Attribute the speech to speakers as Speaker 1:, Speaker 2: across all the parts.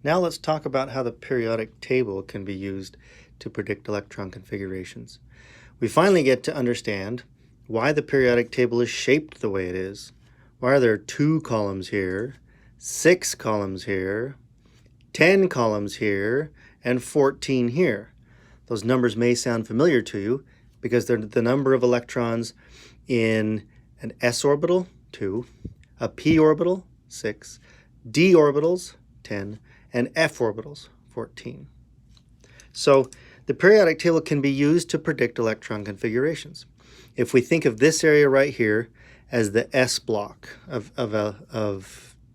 Speaker 1: Now let's talk about how the periodic table can be used to predict electron configurations. We finally get to understand why the periodic table is shaped the way it is. Why are there 2 columns here, 6 columns here, 10 columns here, and 14 here? Those numbers may sound familiar to you because they're the number of electrons in an s orbital, 2, a p orbital, 6, d orbitals, 10, and f orbitals, 14. So the periodic table can be used to predict electron configurations. If we think of this area right here as the S block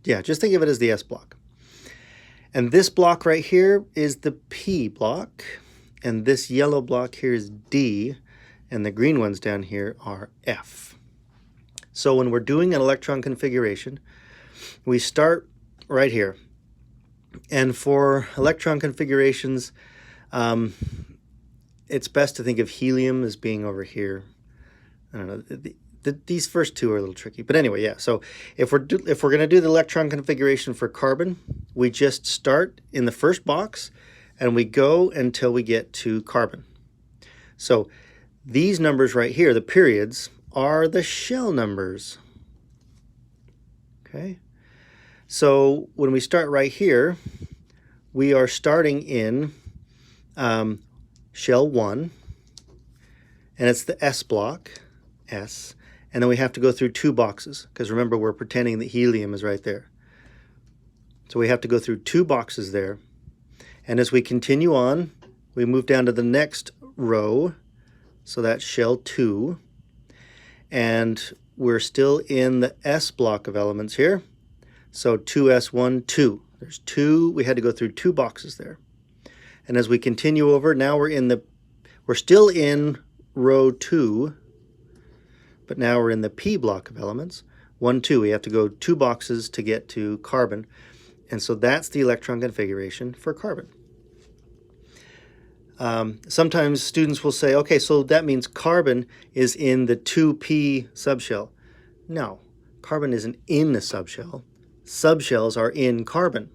Speaker 1: just think of it as the S block. And this block right here is the P block, and this yellow block here is D, and the green ones down here are F. So when we're doing an electron configuration, we start right here. And for electron configurations, it's best to think of helium as being over here. I don't know. These first two are a little tricky, but anyway, yeah. So if we're going to do the electron configuration for carbon, we just start in the first box, and we go until we get to carbon. So these numbers right here, the periods, are the shell numbers. Okay. So when we start right here, we are starting in shell 1, and it's the S block, S, and then we have to go through 2 boxes, because remember, we're pretending that helium is right there. So we have to go through 2 boxes there, and as we continue on, we move down to the next row, so that's shell 2, and we're still in the S block of elements here. So 2s1, 2. There's 2. We had to go through 2 boxes there. And as we continue over, now we're still in row 2, but now we're in the P block of elements. 1, 2. We have to go 2 boxes to get to carbon. And so that's the electron configuration for carbon. Sometimes students will say, okay, so that means carbon is in the 2p subshell. No, carbon isn't in the subshell. Subshells are in carbon.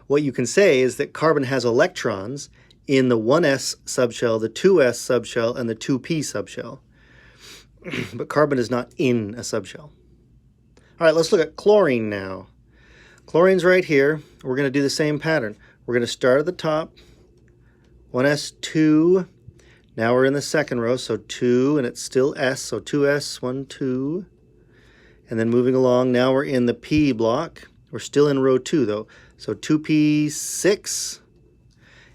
Speaker 1: What you can say is that carbon has electrons in the 1s subshell, the 2s subshell, and the 2p subshell. But carbon is not in a subshell. All right, let's look at chlorine now. Chlorine's right here. We're going to do the same pattern. We're going to start at the top, 1s2. Now we're in the second row, so 2, and it's still S, so 2s, 1, 2. And then moving along, now we're in the P block. We're still in row 2, though. So 2p6.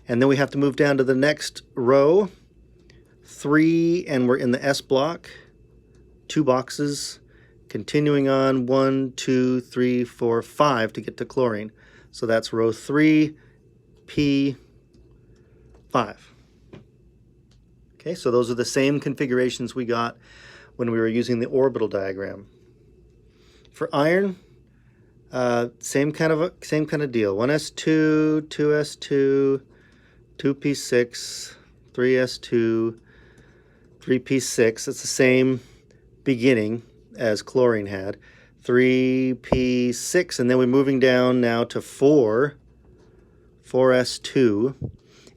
Speaker 1: And then we have to move down to the next row, 3, and we're in the S block. 2 boxes. Continuing on, 1, 2, 3, 4, 5 to get to chlorine. So that's row 3, P5. Okay, so those are the same configurations we got when we were using the orbital diagram. For iron, same kind of deal. 1s2, 2s2, 2p6, 3s2, 3p6. It's the same beginning as chlorine had. 3p6, and then we're moving down now to 4, 4s2.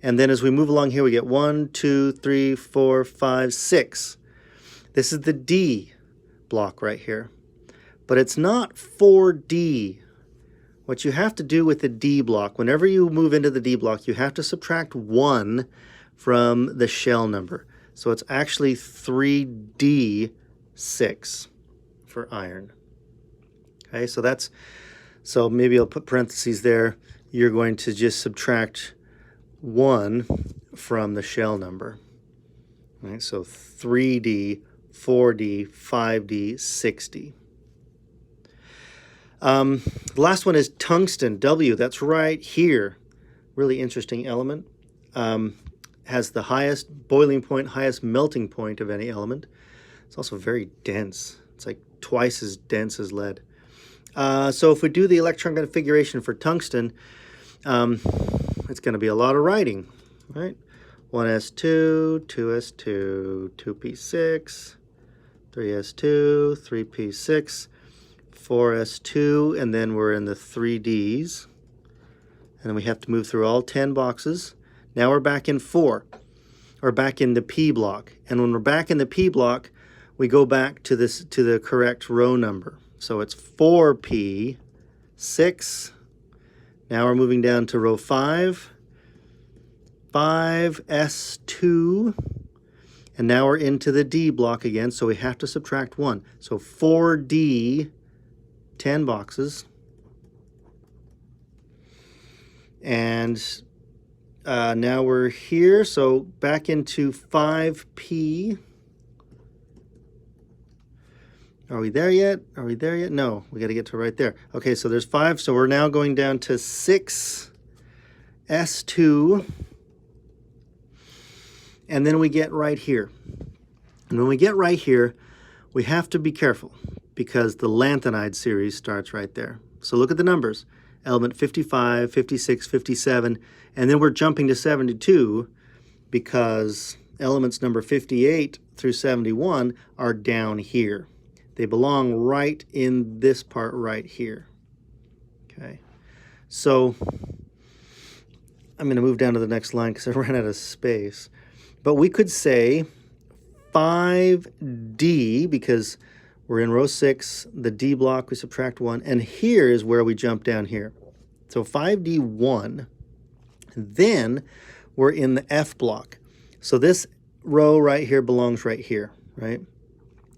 Speaker 1: And then as we move along here, we get 1, 2, 3, 4, 5, 6. This is the D block right here. But it's not 4D. What you have to do with the D block, whenever you move into the D block, you have to subtract 1 from the shell number. So it's actually 3D6 for iron. Okay, so maybe I'll put parentheses there. You're going to just subtract 1 from the shell number. All right, so 3D, 4D, 5D, 6D. The last one is tungsten, W. That's right here. Really interesting element. Has the highest boiling point, highest melting point of any element. It's also very dense. It's like twice as dense as lead. So if we do the electron configuration for tungsten, it's going to be a lot of writing, right? 1s2, 2s2, 2p6, 3s2, 3p6, 4s2, and then we're in the 3ds. And then we have to move through all 10 boxes. Now we're back in 4, or back in the P block. And when we're back in the P block, we go back to the correct row number. So it's 4P, 6. Now we're moving down to row 5, 5S2, and now we're into the D block again, so we have to subtract 1. So 4D, 10 boxes. And now we're here, so back into 5P. Are we there yet? Are we there yet? No, we got to get to right there. Okay, so there's 5, so we're now going down to 6S2. And then we get right here. And when we get right here, we have to be careful because the lanthanide series starts right there. So look at the numbers. Element 55, 56, 57, and then we're jumping to 72 because elements number 58 through 71 are down here. They belong right in this part right here. Okay, so I'm going to move down to the next line because I ran out of space. But we could say 5D because we're in row 6, the D block, we subtract 1, and here is where we jump down here. So 5D1, then we're in the F block. So this row right here belongs right here, right?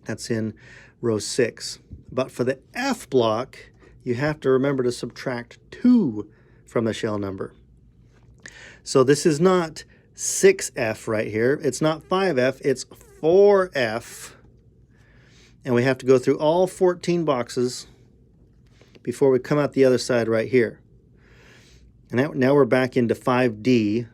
Speaker 1: That's in row 6. But for the F block, you have to remember to subtract 2 from the shell number. So this is not 6F right here. It's not 5F, it's 4F. And we have to go through all 14 boxes before we come out the other side right here. And now we're back into 5D,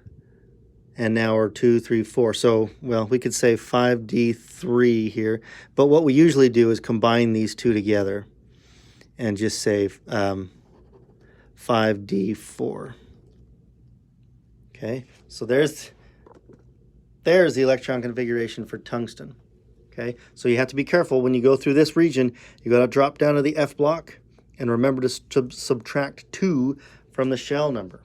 Speaker 1: and now we're 2, 3, 4. So, well, we could say 5D3 here. But what we usually do is combine these two together and just say 5D4. Okay, so there's the electron configuration for tungsten. Okay, so you have to be careful when you go through this region. You got to drop down to the F block and remember to subtract 2 from the shell number.